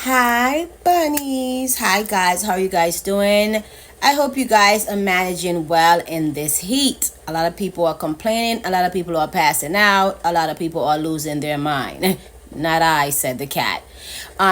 Hi, bunnies. Hi, guys. How are you guys doing? I hope you guys are managing well in this heat. A lot of people are complaining. A lot of people are passing out. A lot of people are losing their mind. Not I, said the cat.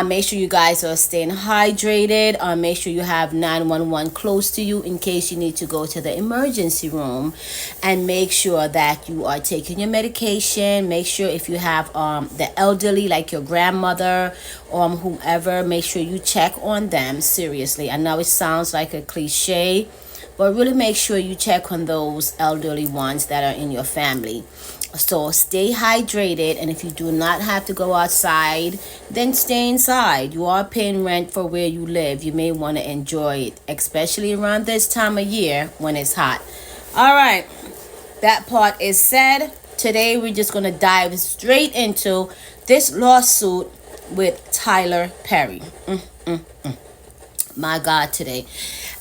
Make sure you guys are staying hydrated. Make sure you have 911 close to you in case you need to go to the emergency room. And make sure that you are taking your medication. Make sure if you have the elderly, like your grandmother or whomever, make sure you check on them seriously. I know it sounds like a cliche, but really make sure you check on those elderly ones that are in your family. So stay hydrated, and if you do not have to go outside, then stay inside. You are paying rent for where you live. You may want to enjoy it, especially around this time of year when it's hot. All right, that part is said. Today we're just going to dive straight into this lawsuit with Tyler Perry. My God, today.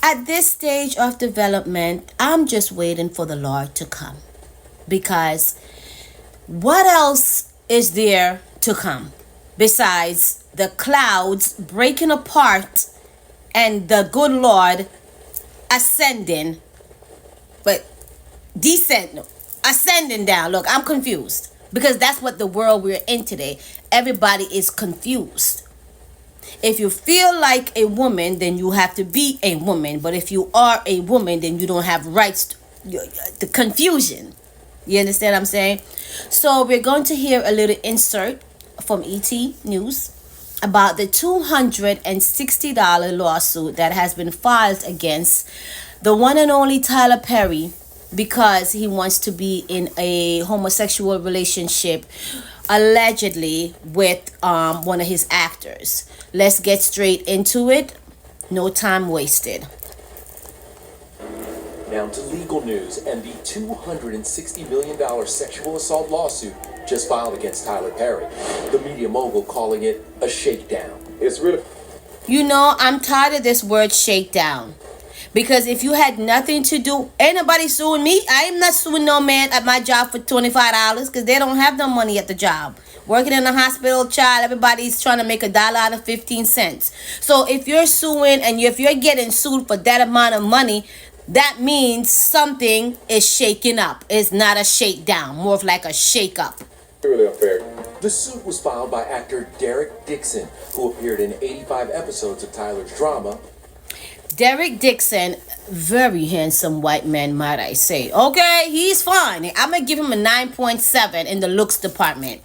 At this stage of development, I'm just waiting for the Lord to come. Because what else is there to come besides the clouds breaking apart and the good Lord ascending, but ascending down? Look, I'm confused because that's what the world we're in today. Everybody is confused. If you feel like a woman, then you have to be a woman. But if you are a woman, then you don't have rights the confusion. You understand what I'm saying? So we're going to hear a little insert from ET News about the $260 lawsuit that has been filed against the one and only Tyler Perry because he wants to be in a homosexual relationship allegedly with one of his actors. Let's get straight into it. No time wasted. Now to legal news and the $260 million sexual assault lawsuit just filed against Tyler Perry. The media mogul calling it a shakedown. It's really... You know, I'm tired of this word shakedown. Because if you had nothing to do, ain't nobody suing me. I am not suing no man at my job for $25 because they don't have no money at the job. Working in a hospital, child, everybody's trying to make $1 out of 15 cents. So if you're suing and if you're getting sued for that amount of money, that means something is shaking up. It's not a shakedown, more of like a shake up. Really unfair. The suit was filed by actor Derek Dixon, who appeared in 85 episodes of Tyler's drama. Derek Dixon, very handsome white man, might I say. Okay, he's fine. I'm gonna give him a 9.7 in the looks department.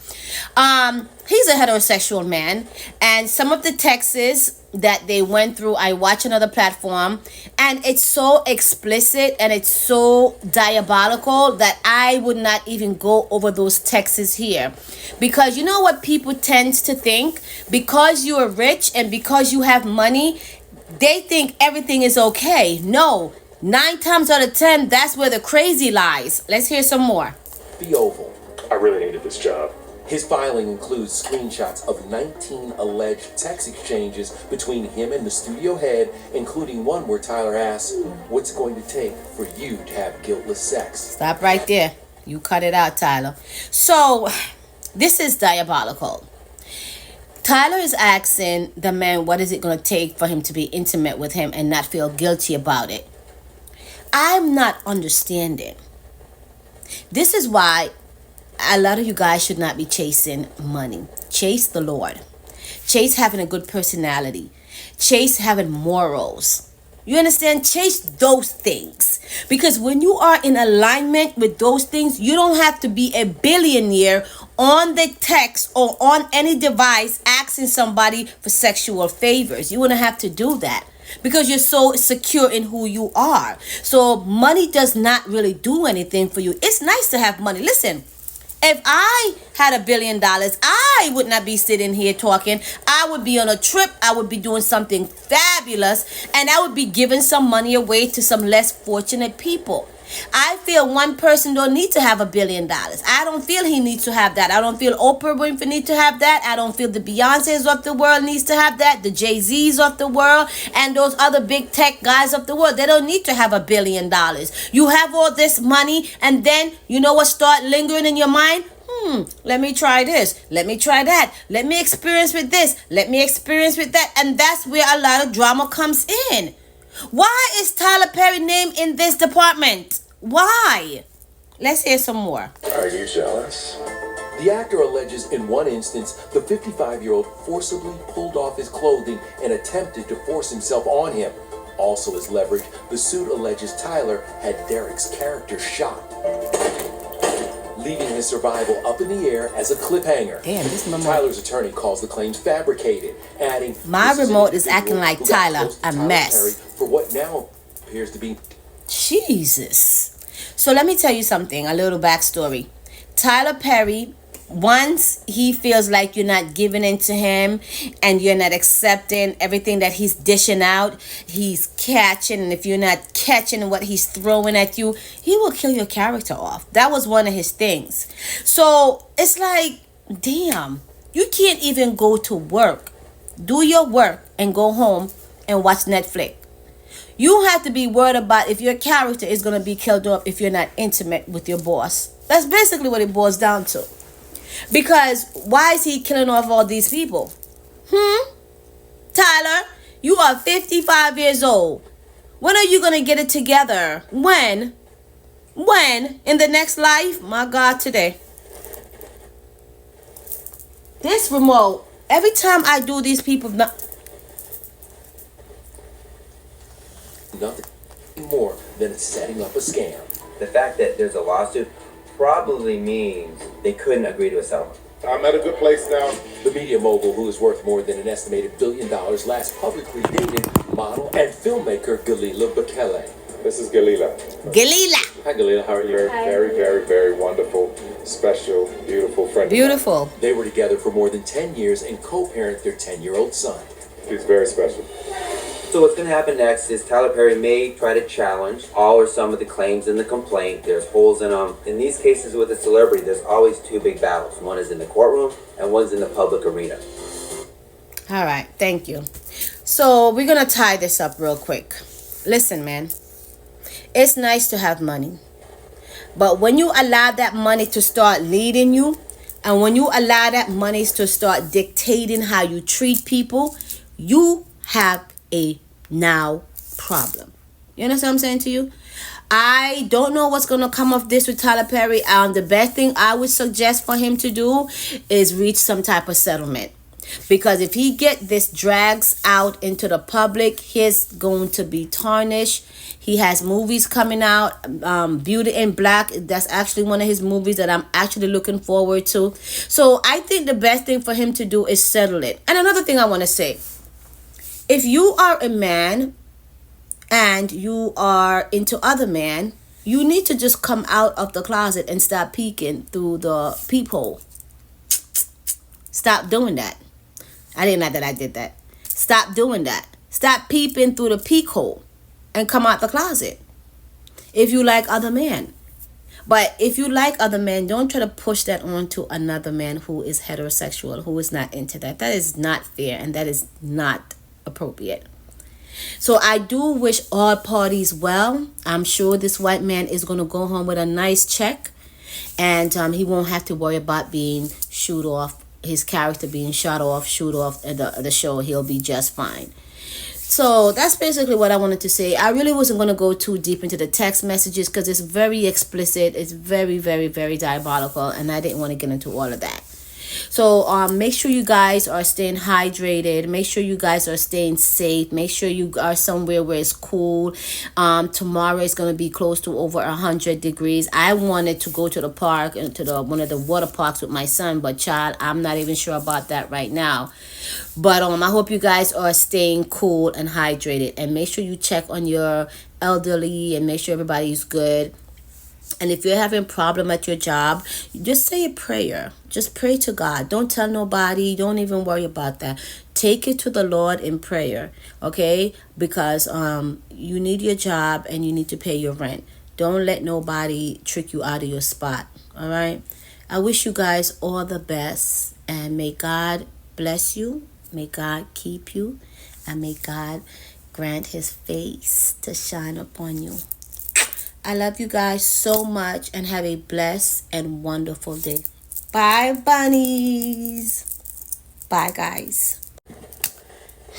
He's a heterosexual man, and some of the texts that they went through, I watch another platform, and it's so explicit and it's so diabolical that I would not even go over those texts here. Because you know what people tend to think? Because you are rich and because you have money, they think everything is okay. No, 9 times out of 10, that's where the crazy lies. Let's hear some more. The Oval. I really hated this job. His filing includes screenshots of 19 alleged text exchanges between him and the studio head, including one where Tyler asks, "What's it going to take for you to have guiltless sex?" Stop right there. You cut it out, Tyler. So, this is diabolical. Tyler is asking the man what is it going to take for him to be intimate with him and not feel guilty about it. I'm not understanding. This is why a lot of you guys should not be chasing money. Chase the Lord. Chase having a good personality. Chase having morals. You understand? Chase those things. Because when you are in alignment with those things, you don't have to be a billionaire on the text or on any device asking somebody for sexual favors. You wouldn't have to do that because you're so secure in who you are. So money does not really do anything for you. It's nice to have money. Listen, if I had $1 billion, I would not be sitting here talking. I would be on a trip. I would be doing something fabulous. And I would be giving some money away to some less fortunate people. I feel one person don't need to have $1 billion. I don't feel he needs to have that. I don't feel Oprah Winfrey needs to have that. I don't feel the Beyoncés of the world needs to have that. The Jay-Z's of the world and those other big tech guys of the world. They don't need to have $1 billion. You have all this money and then you know what start lingering in your mind? Let me try this. Let me try that. Let me experience with this. Let me experience with that. And that's where a lot of drama comes in. Why is Tyler Perry named in this department? Why? Let's hear some more. Are you jealous? The actor alleges in one instance the 55-year-old forcibly pulled off his clothing and attempted to force himself on him. Also as leverage, the suit alleges Tyler had Derek's character shot, leaving his survival up in the air as a cliffhanger. Damn, this remote. Tyler's attorney calls the claims fabricated, adding, My "This remote is an individual acting like who got Tyler, close to a Tyler mess." Perry for what now appears to be Jesus. So let me tell you something, a little backstory. Tyler Perry, once he feels like you're not giving in to him and you're not accepting everything that he's dishing out, he's catching, and if you're not catching what he's throwing at you, he will kill your character off. That was one of his things. So it's like, damn, you can't even go to work, do your work, and go home and watch Netflix. You have to be worried about if your character is going to be killed off if you're not intimate with your boss. That's basically what it boils down to. Because why is he killing off all these people? Tyler, you are 55 years old. When are you going to get it together? When? When? In the next life? My God, today. This remote, every time I do these people... nothing more than setting up a scam. The fact that there's a lawsuit probably means they couldn't agree to a settlement. I'm at a good place now. The media mogul, who is worth more than an estimated $1 billion, last publicly dated model and filmmaker Galila Bekele. This is Galila. Galila. Hi Galila, how are you? Very, very, very wonderful, special, beautiful friend. Beautiful. They were together for more than 10 years and co-parent their 10-year-old son. He's very special. So what's going to happen next is Tyler Perry may try to challenge all or some of the claims in the complaint. There's holes in them. In these cases with a celebrity, there's always two big battles. One is in the courtroom and one's in the public arena. All right, thank you. So we're going to tie this up real quick. Listen, man, it's nice to have money. But when you allow that money to start leading you, and when you allow that money to start dictating how you treat people, you have a now problem. You understand what I'm saying to you? I don't know what's going to come of this with Tyler Perry. The best thing I would suggest for him to do is reach some type of settlement. Because if he get this drags out into the public, he's going to be tarnished. He has movies coming out. Beauty in Black, that's actually one of his movies that I'm actually looking forward to. So I think the best thing for him to do is settle it. And another thing I want to say, if you are a man and you are into other men, you need to just come out of the closet and stop peeking through the peephole. Stop doing that. I didn't know that I did that. Stop doing that. Stop peeping through the peek hole and come out the closet. If you like other men. But if you like other men, don't try to push that on to another man who is heterosexual, who is not into that. That is not fair and that is not appropriate. So I do wish all parties well. I'm sure this white man is going to go home with a nice check. And he won't have to worry about being shoot off, his character being shot off, shoot off at the show. He'll be just fine. So that's basically what I wanted to say. I really wasn't going to go too deep into the text messages because it's very explicit. It's very, very, very diabolical. And I didn't want to get into all of that. So make sure you guys are staying hydrated. Make sure you guys are staying safe. Make sure you are somewhere where it's cool. Tomorrow is going to be close to over 100 degrees. I wanted to go to the park and to one of the water parks with my son, but child, I'm not even sure about that right now. But I hope you guys are staying cool and hydrated. And make sure you check on your elderly and make sure everybody's good. And if you're having a problem at your job, just say a prayer. Just pray to God. Don't tell nobody. Don't even worry about that. Take it to the Lord in prayer, okay? Because you need your job and you need to pay your rent. Don't let nobody trick you out of your spot, all right? I wish you guys all the best. And may God bless you. May God keep you. And may God grant his face to shine upon you. I love you guys so much and have a blessed and wonderful day. Bye, bunnies. Bye, guys.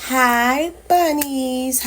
Hi, bunnies.